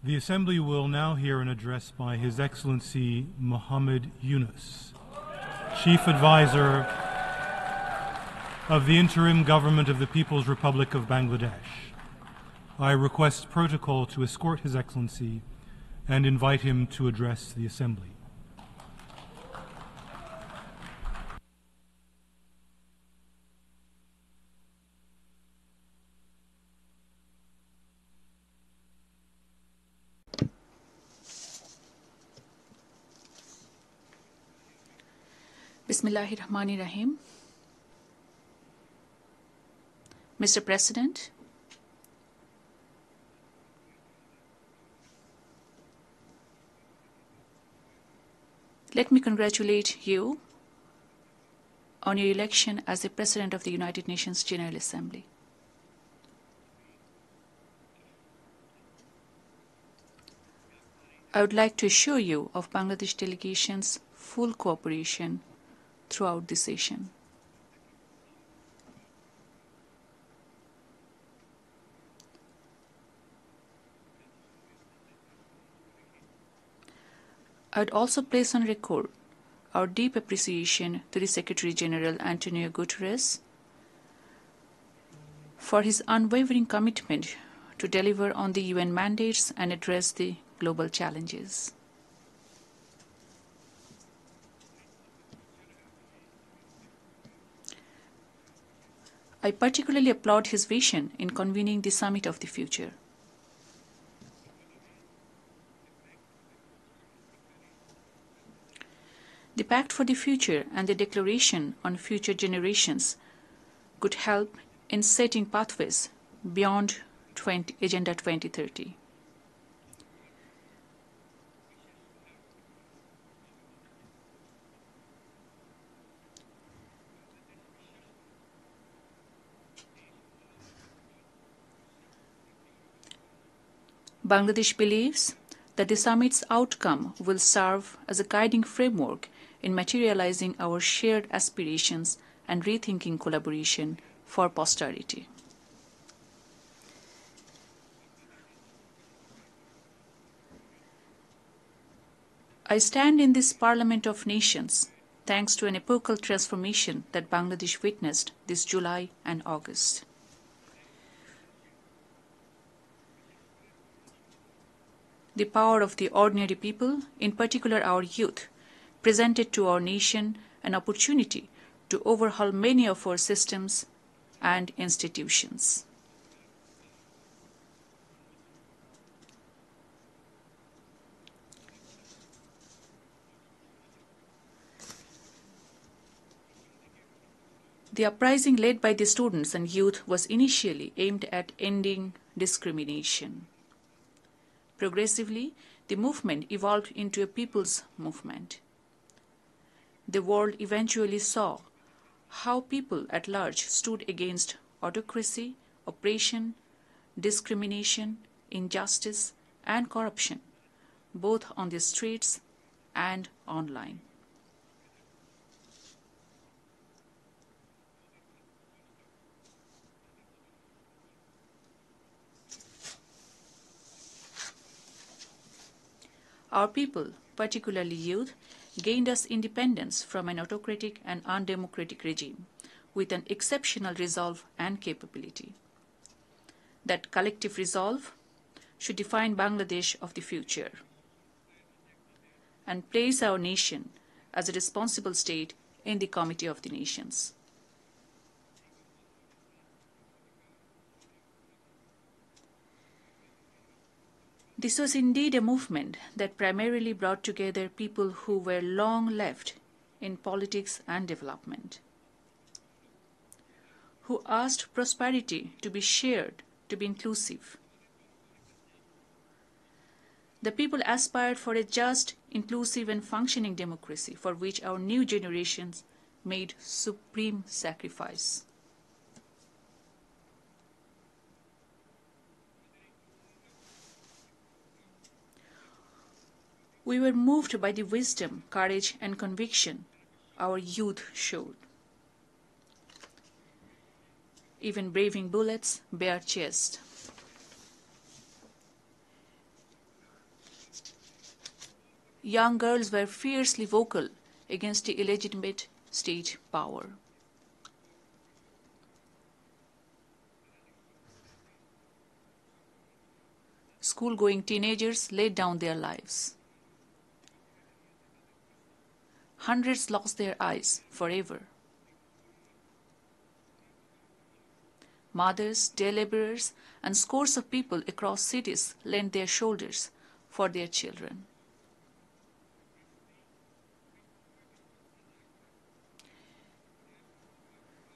The Assembly will now hear an address by His Excellency Muhammad Yunus, Chief Advisor of the Interim Government of the People's Republic of Bangladesh. I request protocol to escort His Excellency and invite him to address the Assembly. Bismillahirrahmanirrahim. Mr. President, let me congratulate you on your election as the President of the United Nations General Assembly. I would like to assure you of Bangladesh delegation's full cooperation throughout the session. I would also place on record our deep appreciation to the Secretary General Antonio Guterres for his unwavering commitment to deliver on the UN mandates and address the global challenges. I particularly applaud his vision in convening the Summit of the Future. The Pact for the Future and the Declaration on Future Generations could help in setting pathways beyond Agenda 2030. Bangladesh believes that the summit's outcome will serve as a guiding framework in materializing our shared aspirations and rethinking collaboration for posterity. I stand in this Parliament of Nations thanks to an epochal transformation that Bangladesh witnessed this July and August. The power of the ordinary people, in particular our youth, presented to our nation an opportunity to overhaul many of our systems and institutions. The uprising led by the students and youth was initially aimed at ending discrimination. Progressively, the movement evolved into a people's movement. The world eventually saw how people at large stood against autocracy, oppression, discrimination, injustice, and corruption, both on the streets and online. Our people, particularly youth, gained us independence from an autocratic and undemocratic regime with an exceptional resolve and capability. That collective resolve should define Bangladesh of the future and place our nation as a responsible state in the Committee of the Nations. This was indeed a movement that primarily brought together people who were long left in politics and development, who asked prosperity to be shared, to be inclusive. The people aspired for a just, inclusive, and functioning democracy for which our new generations made supreme sacrifice. We were moved by the wisdom, courage, and conviction our youth showed. Even braving bullets bare chest. young girls were fiercely vocal against the illegitimate state power. School-going teenagers laid down their lives. Hundreds lost their eyes forever. Mothers, day laborers, and scores of people across cities lent their shoulders for their children.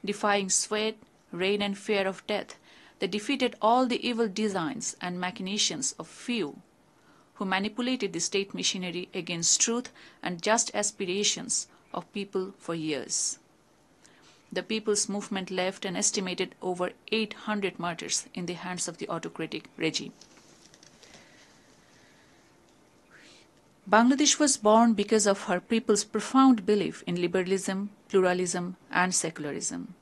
Defying sweat, rain, and fear of death, they defeated all the evil designs and machinations of few who manipulated the state machinery against truth and just aspirations of people for years. The People's Movement left an estimated over 800 martyrs in the hands of the autocratic regime. Bangladesh was born because of her people's profound belief in liberalism, pluralism, and secularism.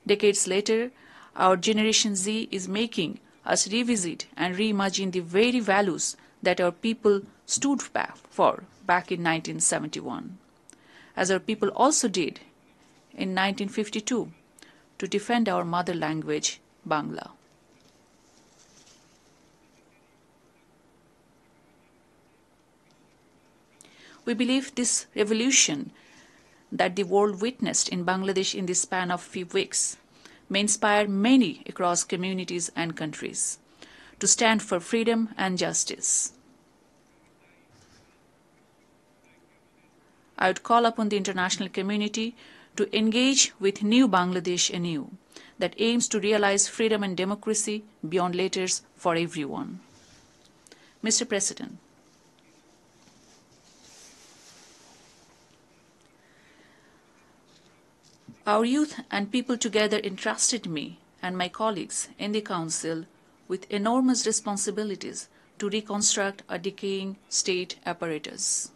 Decades later, our Generation Z is making us revisit and reimagine the very values that our people stood for back in 1971, as our people also did in 1952 to defend our mother language, Bangla. We believe this revolution that the world witnessed in Bangladesh in the span of few weeks may inspire many across communities and countries to stand for freedom and justice. I would call upon the international community to engage with New Bangladesh anew that aims to realize freedom and democracy beyond letters for everyone. Mr. President, our youth and people together entrusted me and my colleagues in the Council with enormous responsibilities to reconstruct a decaying state apparatus.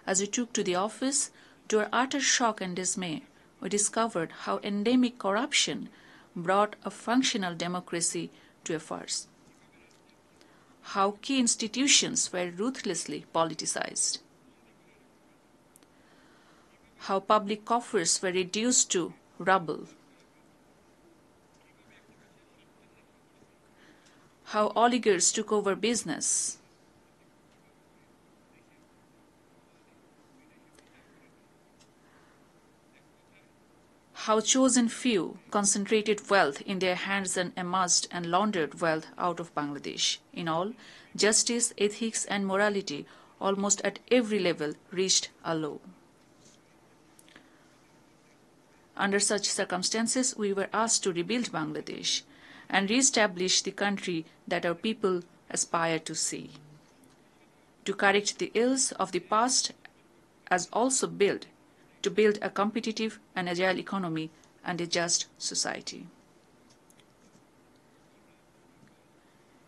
As we took to the office, to our utter shock and dismay, we discovered how endemic corruption brought a functional democracy to a farce. How key institutions were ruthlessly politicized. How public coffers were reduced to rubble. How oligarchs took over business. How chosen few concentrated wealth in their hands and amassed and laundered wealth out of Bangladesh. In all, justice, ethics, and morality almost at every level reached a low. Under such circumstances, we were asked to rebuild Bangladesh and re-establish the country that our people aspire to see. To correct the ills of the past as also to build a competitive and agile economy and a just society.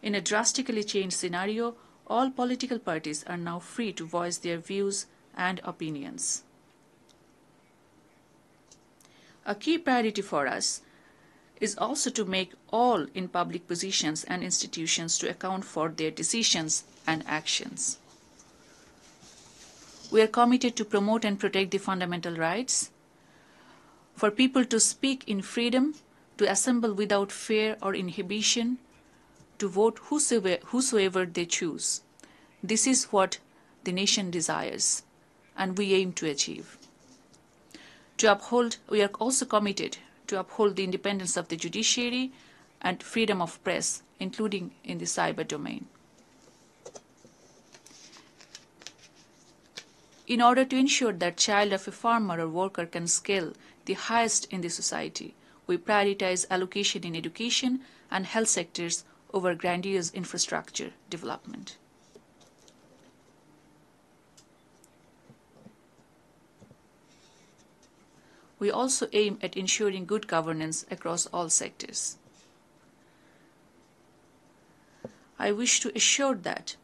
In a drastically changed scenario, all political parties are now free to voice their views and opinions. A key priority for us is also to make all in public positions and institutions to account for their decisions and actions. We are committed to promote and protect the fundamental rights, for people to speak in freedom, to assemble without fear or inhibition, to vote whosoever they choose. This is what the nation desires, and we aim to achieve. We are also committed to uphold the independence of the judiciary and freedom of press, including in the cyber domain. In order to ensure that child of a farmer or worker can scale the highest in the society, we prioritize allocation in education and health sectors over grandiose infrastructure development. We also aim at ensuring good governance across all sectors. I wish to assure that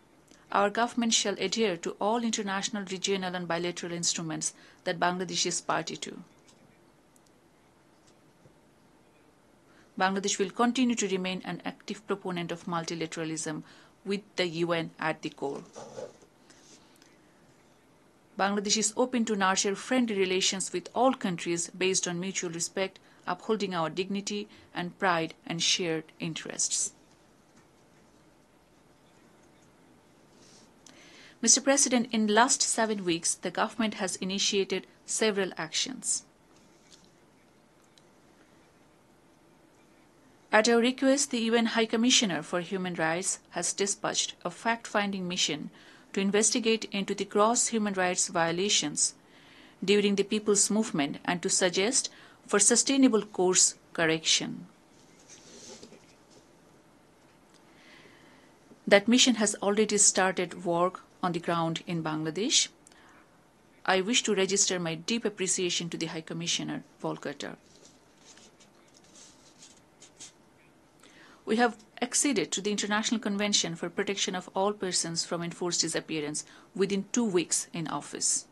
our government shall adhere to all international, regional, and bilateral instruments that Bangladesh is party to. Bangladesh will continue to remain an active proponent of multilateralism with the UN at the core. Bangladesh is open to nurture friendly relations with all countries based on mutual respect, upholding our dignity and pride and shared interests. Mr. President, in the last 7 weeks, the government has initiated several actions. At our request, the UN High Commissioner for Human Rights has dispatched a fact-finding mission to investigate into the gross human rights violations during the People's Movement and to suggest for sustainable course correction. That mission has already started work on the ground in Bangladesh. I wish to register my deep appreciation to the High Commissioner, Volker Turk. We have acceded to the International Convention for Protection of All Persons from Enforced Disappearance within 2 weeks in office.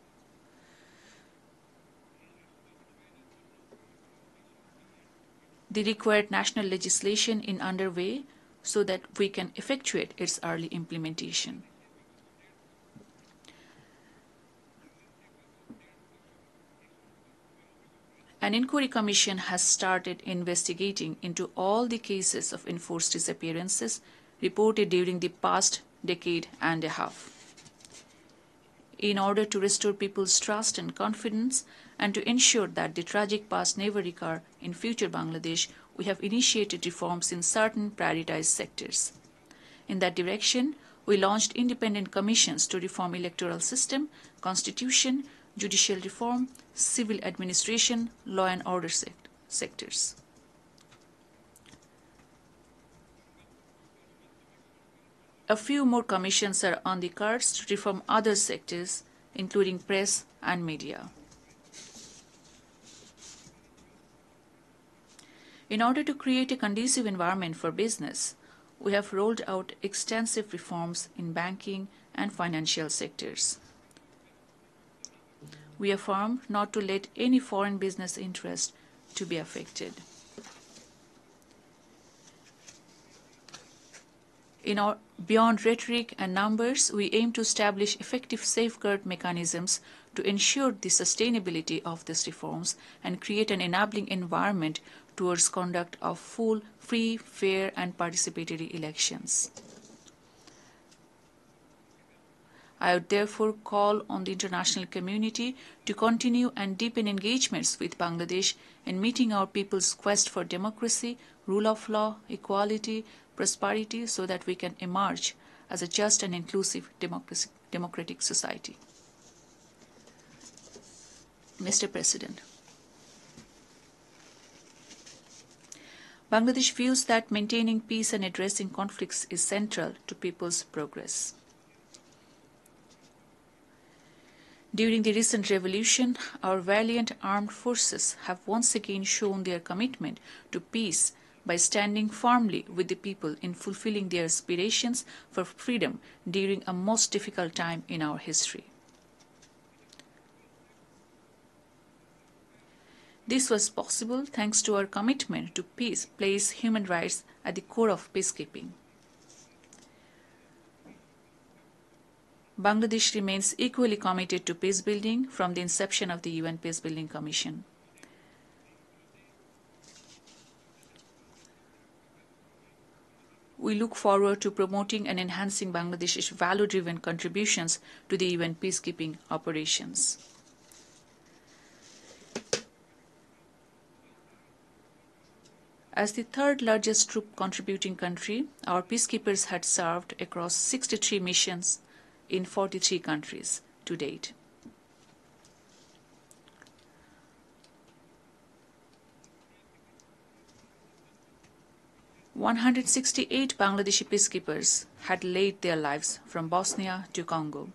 The required national legislation is underway so that we can effectuate its early implementation. An inquiry commission has started investigating into all the cases of enforced disappearances reported during the past decade and a half. In order to restore people's trust and confidence and to ensure that the tragic past never recur in future Bangladesh, we have initiated reforms in certain prioritized sectors. In that direction, we launched independent commissions to reform electoral system, constitution, judicial reform, civil administration, law and order sectors. A few more commissions are on the cards to reform other sectors, including press and media. In order to create a conducive environment for business, we have rolled out extensive reforms in banking and financial sectors. We affirm not to let any foreign business interest to be affected. Beyond rhetoric and numbers, we aim to establish effective safeguard mechanisms to ensure the sustainability of these reforms and create an enabling environment towards conduct of full, free, fair and participatory elections. I would therefore call on the international community to continue and deepen engagements with Bangladesh in meeting our people's quest for democracy, rule of law, equality, prosperity, so that we can emerge as a just and inclusive democratic society. Mr. President, Bangladesh feels that maintaining peace and addressing conflicts is central to people's progress. During the recent revolution, our valiant armed forces have once again shown their commitment to peace by standing firmly with the people in fulfilling their aspirations for freedom during a most difficult time in our history. This was possible thanks to our commitment to peace, place human rights at the core of peacekeeping. Bangladesh remains equally committed to peace building from the inception of the UN Peacebuilding Commission. We look forward to promoting and enhancing Bangladesh's value-driven contributions to the UN peacekeeping operations. As the third largest troop contributing country, our peacekeepers had served across 63 missions in 43 countries to date. "168 Bangladeshi peacekeepers had laid their lives from Bosnia to Congo.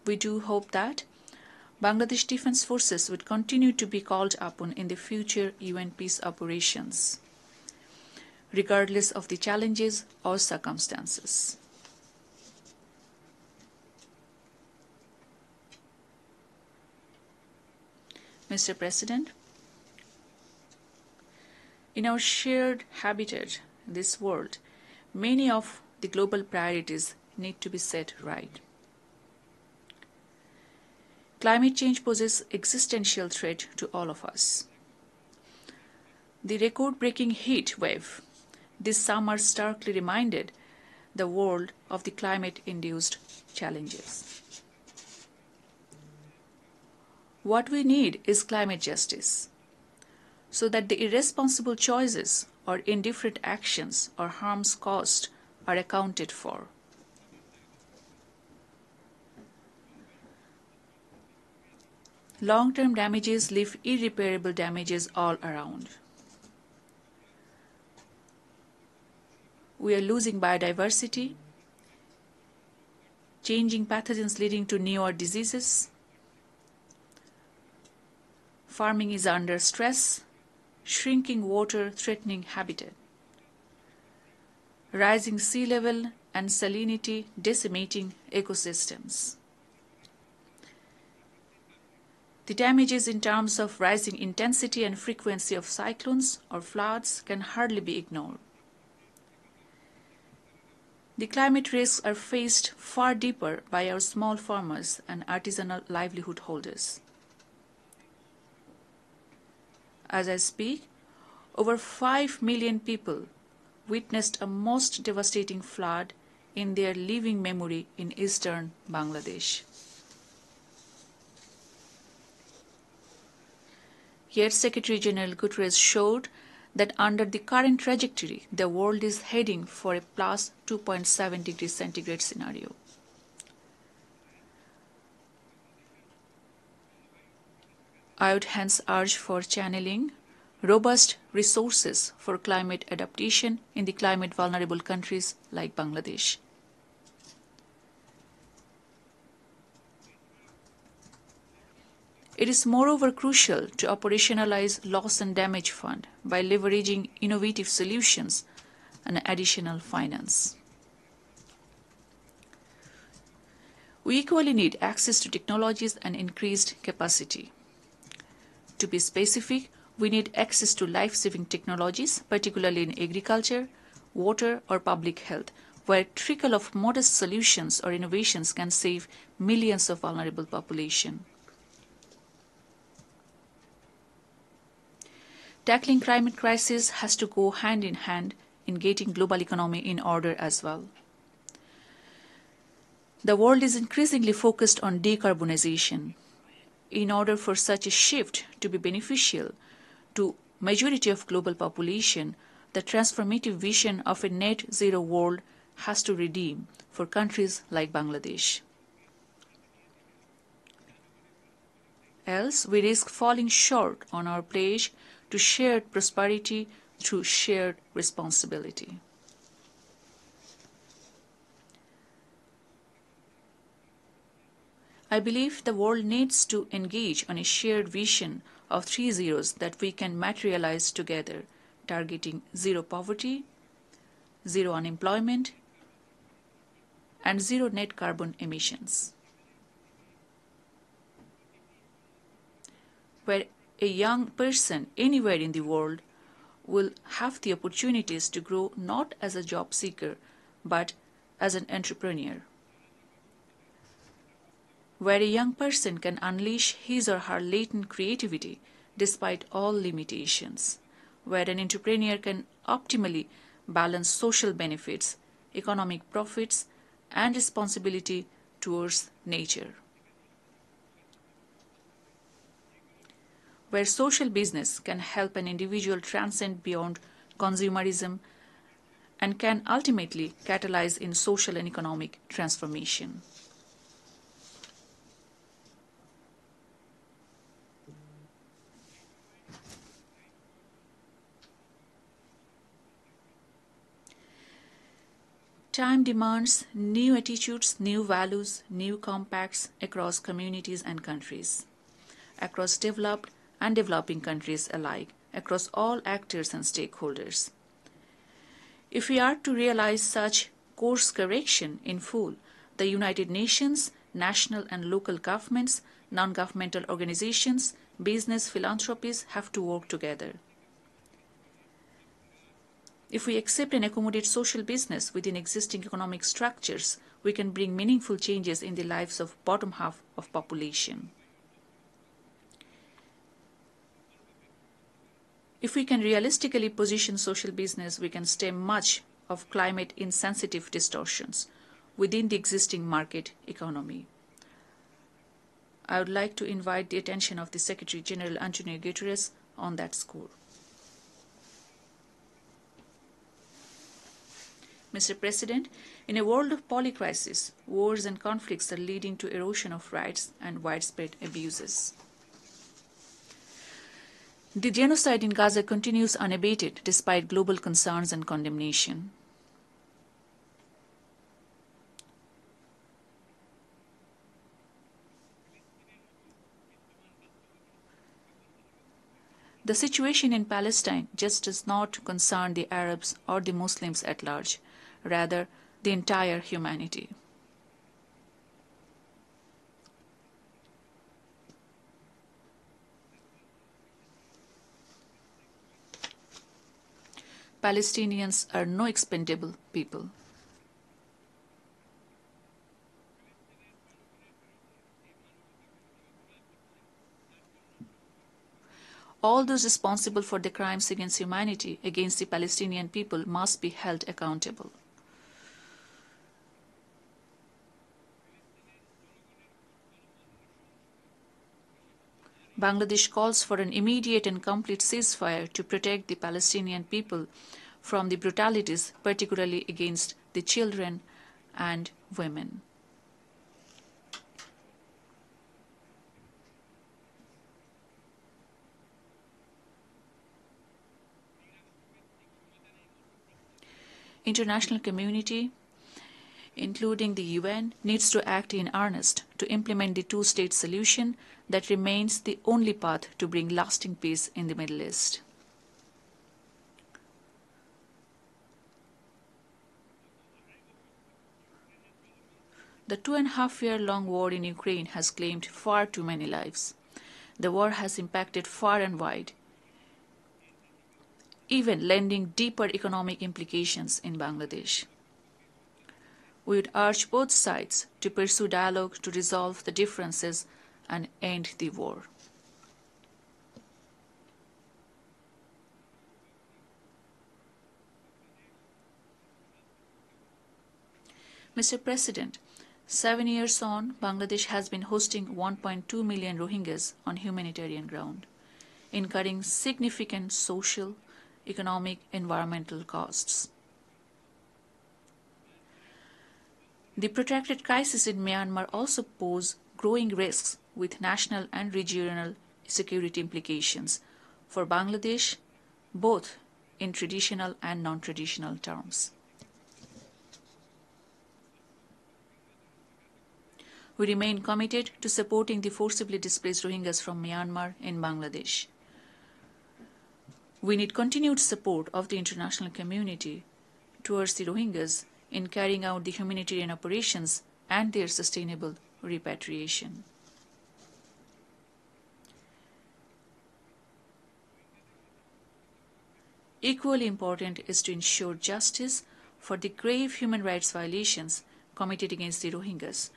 We do hope that Bangladesh Defence Forces would continue to be called upon in the future UN peace operations, regardless of the challenges or circumstances. Mr. President, in our shared habitat, this world, many of the global priorities need to be set right. Climate change poses existential threat to all of us. The record-breaking heat wave this summer starkly reminded the world of the climate-induced challenges. What we need is climate justice, so that the irresponsible choices or indifferent actions or harms caused are accounted for. Long-term damages leave irreparable damages all around. We are losing biodiversity, changing pathogens leading to newer diseases. Farming is under stress, shrinking water threatening habitat. Rising sea level and salinity decimating ecosystems. The damages in terms of rising intensity and frequency of cyclones or floods can hardly be ignored. The climate risks are faced far deeper by our small farmers and artisanal livelihood holders. As I speak, over 5 million people witnessed a most devastating flood in their living memory in eastern Bangladesh. Yet Secretary General Guterres showed that under the current trajectory, the world is heading for a plus 2.7 degrees centigrade scenario. I would hence urge for channeling robust resources for climate adaptation in the climate vulnerable countries like Bangladesh. It is moreover crucial to operationalize loss and damage fund by leveraging innovative solutions and additional finance. We equally need access to technologies and increased capacity. To be specific, we need access to life-saving technologies, particularly in agriculture, water, or public health, where a trickle of modest solutions or innovations can save millions of vulnerable population. Tackling climate crisis has to go hand in hand in getting global economy in order as well. The world is increasingly focused on decarbonization. In order for such a shift to be beneficial to majority of global population, the transformative vision of a net zero world has to redeem for countries like Bangladesh. Else, we risk falling short on our pledge to shared prosperity through shared responsibility. I believe the world needs to engage on a shared vision of 3 zeros that we can materialize together, targeting zero poverty, zero unemployment, and zero net carbon emissions. Where a young person anywhere in the world will have the opportunities to grow not as a job seeker, but as an entrepreneur. Where a young person can unleash his or her latent creativity despite all limitations. Where an entrepreneur can optimally balance social benefits, economic profits, and responsibility towards nature. Where social business can help an individual transcend beyond consumerism and can ultimately catalyze in social and economic transformation. Time demands new attitudes, new values, new compacts across communities and countries, across developed and developing countries alike, across all actors and stakeholders. If we are to realize such course correction in full, the United Nations, national and local governments, non-governmental organizations, business, philanthropies have to work together. If we accept and accommodate social business within existing economic structures, we can bring meaningful changes in the lives of bottom half of population. If we can realistically position social business, we can stem much of climate insensitive distortions within the existing market economy. I would like to invite the attention of the Secretary General Antonio Guterres on that score. Mr. President, in a world of polycrisis, wars and conflicts are leading to erosion of rights and widespread abuses. The genocide in Gaza continues unabated despite global concerns and condemnation. The situation in Palestine just does not concern the Arabs or the Muslims at large, rather the entire humanity. Palestinians are no expendable people. All those responsible for the crimes against humanity against the Palestinian people must be held accountable. Bangladesh calls for an immediate and complete ceasefire to protect the Palestinian people from the brutalities, particularly against the children and women. International community, including the UN, needs to act in earnest to implement the two-state solution that remains the only path to bring lasting peace in the Middle East. The 2.5-year-long war in Ukraine has claimed far too many lives. The war has impacted far and wide, even lending deeper economic implications in Bangladesh. We would urge both sides to pursue dialogue to resolve the differences and end the war. Mr. President, 7 years on, Bangladesh has been hosting 1.2 million Rohingyas on humanitarian ground, incurring significant social, economic, environmental costs. The protracted crisis in Myanmar also poses growing risks with national and regional security implications for Bangladesh, both in traditional and non-traditional terms. We remain committed to supporting the forcibly displaced Rohingyas from Myanmar in Bangladesh. We need continued support of the international community towards the Rohingyas in carrying out the humanitarian operations and their sustainable repatriation. Equally important is to ensure justice for the grave human rights violations committed against the Rohingyas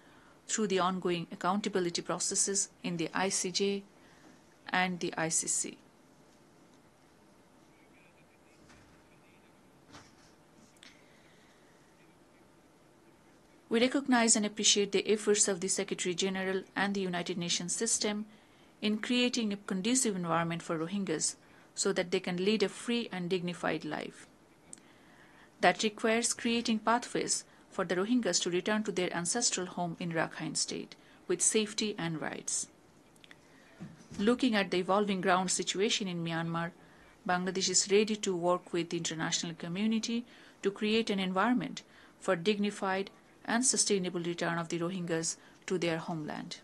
through the ongoing accountability processes in the ICJ and the ICC. We recognize and appreciate the efforts of the Secretary General and the United Nations system in creating a conducive environment for Rohingyas so that they can lead a free and dignified life. That requires creating pathways for the Rohingyas to return to their ancestral home in Rakhine State with safety and rights. Looking at the evolving ground situation in Myanmar, Bangladesh is ready to work with the international community to create an environment for dignified and sustainable return of the Rohingyas to their homeland.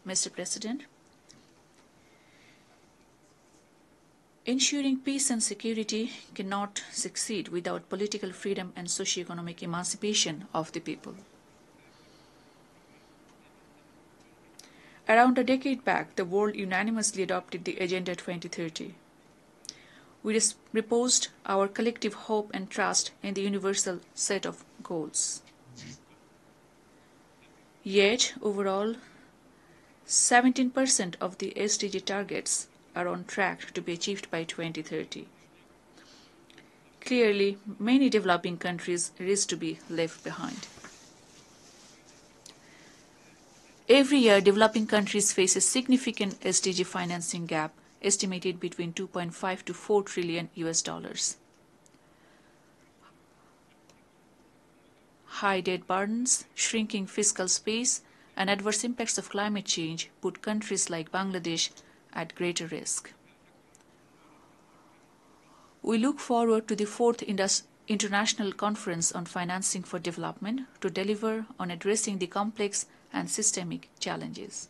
Mr. President, ensuring peace and security cannot succeed without political freedom and socio-economic emancipation of the people. Around a decade back, the world unanimously adopted the Agenda 2030. We reposed our collective hope and trust in the universal set of goals. Yet, overall, 17% of the SDG targets are on track to be achieved by 2030. Clearly, many developing countries risk to be left behind. Every year, developing countries face a significant SDG financing gap, estimated between 2.5 to 4 trillion US dollars. High debt burdens, shrinking fiscal space, and adverse impacts of climate change put countries like Bangladesh at greater risk. We look forward to the 4th International Conference on Financing for Development to deliver on addressing the complex and systemic challenges.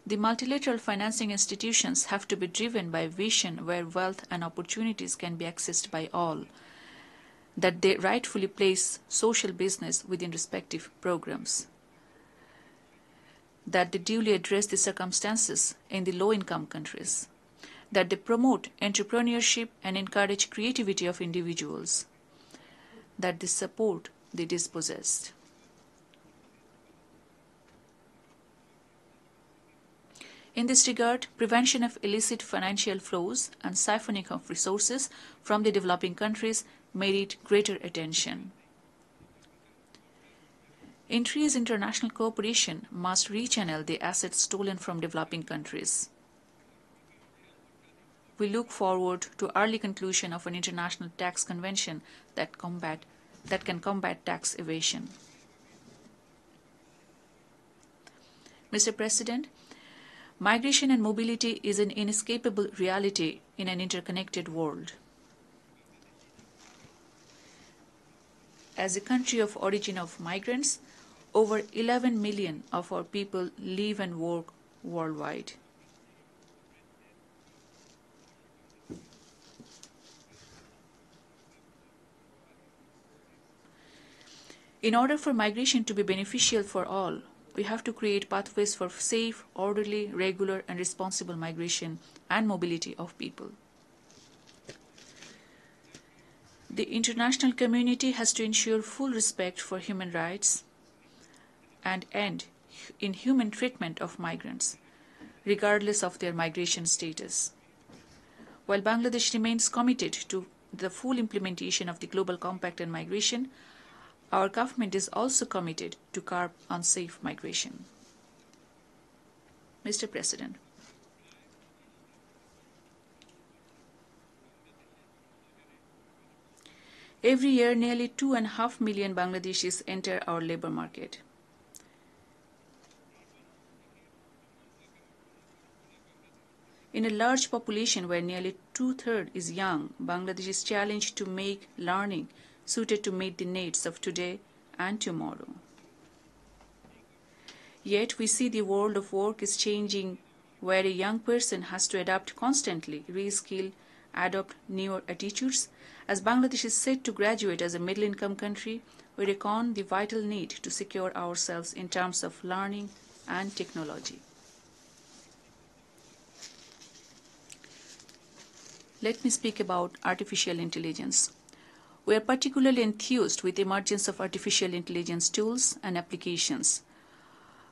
The multilateral financing institutions have to be driven by a vision where wealth and opportunities can be accessed by all, that they rightfully place social business within respective programs, that they duly address the circumstances in the low-income countries, that they promote entrepreneurship and encourage creativity of individuals, that they support the dispossessed. In this regard, prevention of illicit financial flows and siphoning of resources from the developing countries merit greater attention. Increased international cooperation must rechannel the assets stolen from developing countries. We look forward to early conclusion of an international tax convention that can combat tax evasion. Mr. President, migration and mobility is an inescapable reality in an interconnected world. As a country of origin of migrants, over 11 million of our people live and work worldwide. In order for migration to be beneficial for all, we have to create pathways for safe, orderly, regular, and responsible migration and mobility of people. The international community has to ensure full respect for human rights and end inhuman treatment of migrants, regardless of their migration status. While Bangladesh remains committed to the full implementation of the Global Compact on Migration, our government is also committed to curb unsafe migration. Mr. President, every year nearly 2.5 million Bangladeshis enter our labor market. In a large population where nearly 2/3 is young, Bangladesh is challenged to make learning suited to meet the needs of today and tomorrow. Yet we see the world of work is changing, where a young person has to adapt constantly, reskill, adopt newer attitudes. As Bangladesh is set to graduate as a middle-income country, we reckon the vital need to secure ourselves in terms of learning and technology. Let me speak about artificial intelligence. We are particularly enthused with the emergence of artificial intelligence tools and applications.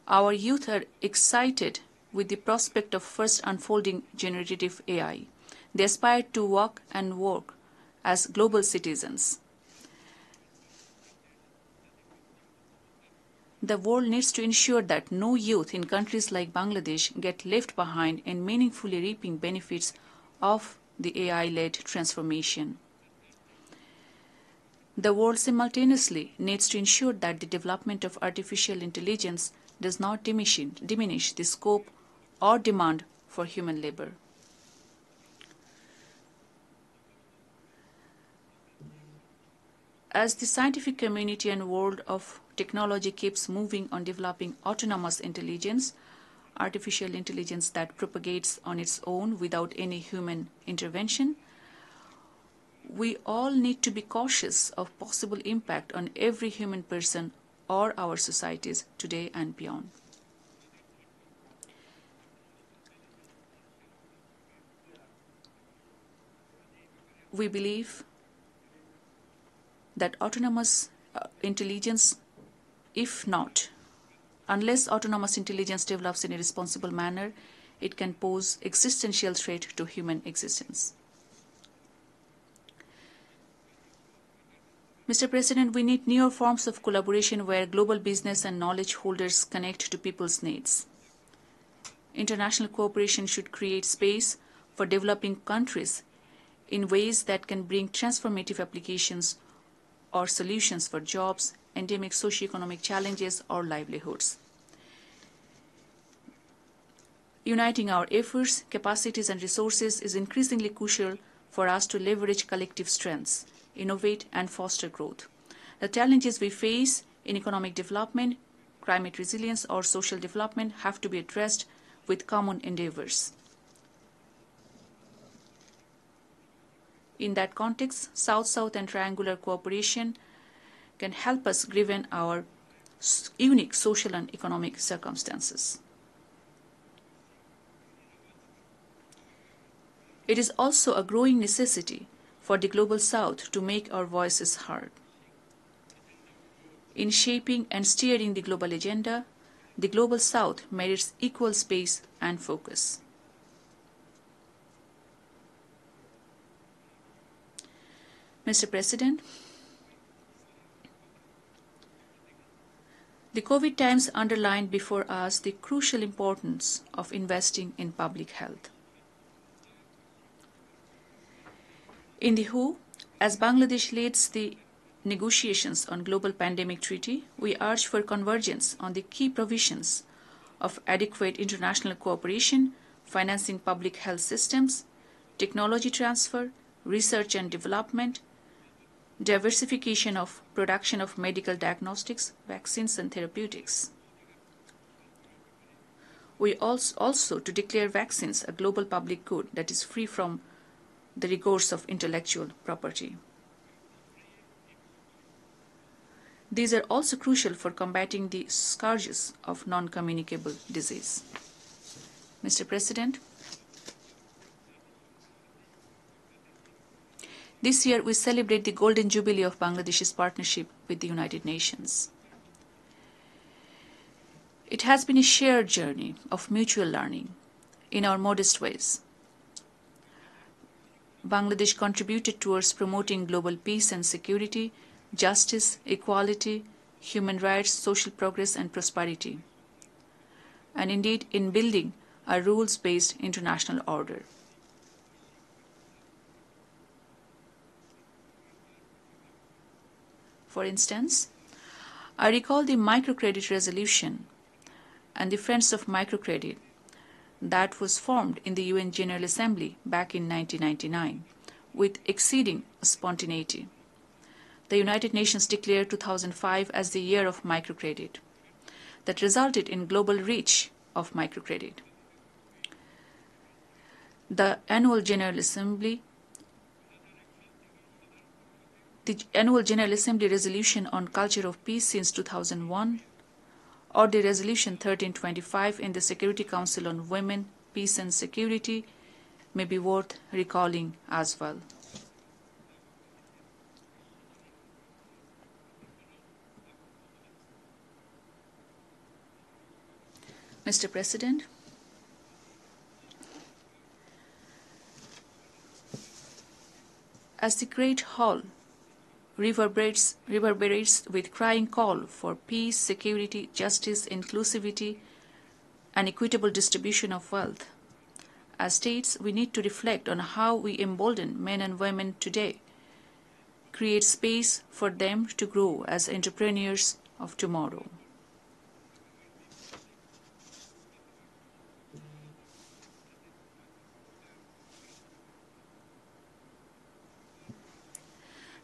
Our youth are excited with the prospect of first unfolding generative AI. They aspire to walk and work as global citizens. The world needs to ensure that no youth in countries like Bangladesh get left behind in meaningfully reaping benefits of the AI-led transformation. The world simultaneously needs to ensure that the development of artificial intelligence does not diminish the scope or demand for human labor. As the scientific community and world of technology keeps moving on developing autonomous intelligence, artificial intelligence that propagates on its own without any human intervention, we all need to be cautious of possible impact on every human person or our societies today and beyond. We believe that autonomous intelligence, unless autonomous intelligence develops in a responsible manner, it can pose existential threat to human existence. Mr. President, we need newer forms of collaboration where global business and knowledge holders connect to people's needs. International cooperation should create space for developing countries in ways that can bring transformative applications or solutions for jobs, endemic socioeconomic challenges, or livelihoods. Uniting our efforts, capacities, and resources is increasingly crucial for us to leverage collective strengths, innovate, and foster growth. The challenges we face in economic development, climate resilience, or social development have to be addressed with common endeavors. In that context, South-South and triangular cooperation can help us given our unique social and economic circumstances. It is also a growing necessity for the Global South to make our voices heard. In shaping and steering the global agenda, the Global South merits equal space and focus. Mr. President, the COVID times underlined before us the crucial importance of investing in public health. In the WHO, as Bangladesh leads the negotiations on global pandemic treaty, we urge for convergence on the key provisions of adequate international cooperation, financing public health systems, technology transfer, research and development, diversification of production of medical diagnostics, vaccines, and therapeutics. We also to declare vaccines a global public good that is free from the rigors of intellectual property. These are also crucial for combating the scourges of non-communicable disease. Mr. President, this year we celebrate the Golden Jubilee of Bangladesh's partnership with the United Nations. It has been a shared journey of mutual learning in our modest ways. Bangladesh contributed towards promoting global peace and security, justice, equality, human rights, social progress, and prosperity, and indeed in building a rules-based international order. For instance, I recall the microcredit resolution and the Friends of Microcredit that was formed in the UN General Assembly back in 1999 with exceeding spontaneity. The United Nations declared 2005 as the year of microcredit. That resulted in global reach of microcredit. The Annual General Assembly resolution on culture of peace since 2001, or the Resolution 1325 in the Security Council on Women, Peace and Security may be worth recalling as well. Mr. President, as the Great Hall reverberates with crying call for peace, security, justice, inclusivity, and equitable distribution of wealth, as states, we need to reflect on how we embolden men and women today, create space for them to grow as entrepreneurs of tomorrow.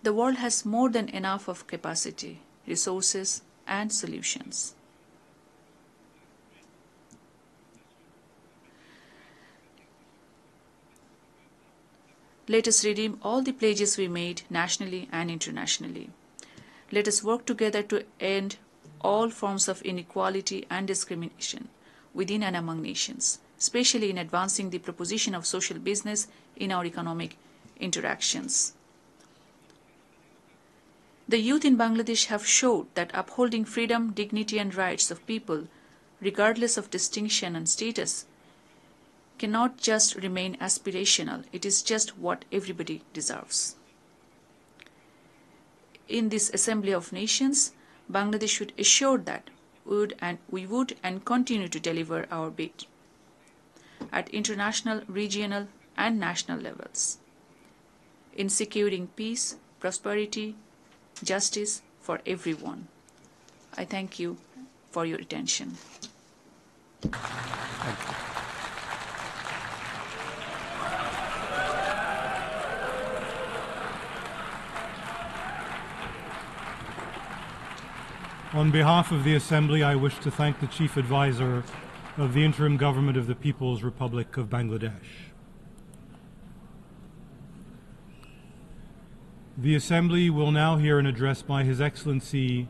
The world has more than enough of capacity, resources, and solutions. Let us redeem all the pledges we made nationally and internationally. Let us work together to end all forms of inequality and discrimination within and among nations, especially in advancing the proposition of social business in our economic interactions. The youth in Bangladesh have showed that upholding freedom, dignity and rights of people, regardless of distinction and status, cannot just remain aspirational. It is just what everybody deserves. In this Assembly of Nations, Bangladesh should assure that we would and continue to deliver our bid at international, regional and national levels in securing peace, prosperity, justice for everyone. I thank you for your attention. Thank you. On behalf of the Assembly, I wish to thank the Chief Advisor of the Interim Government of the People's Republic of Bangladesh. The Assembly will now hear an address by His Excellency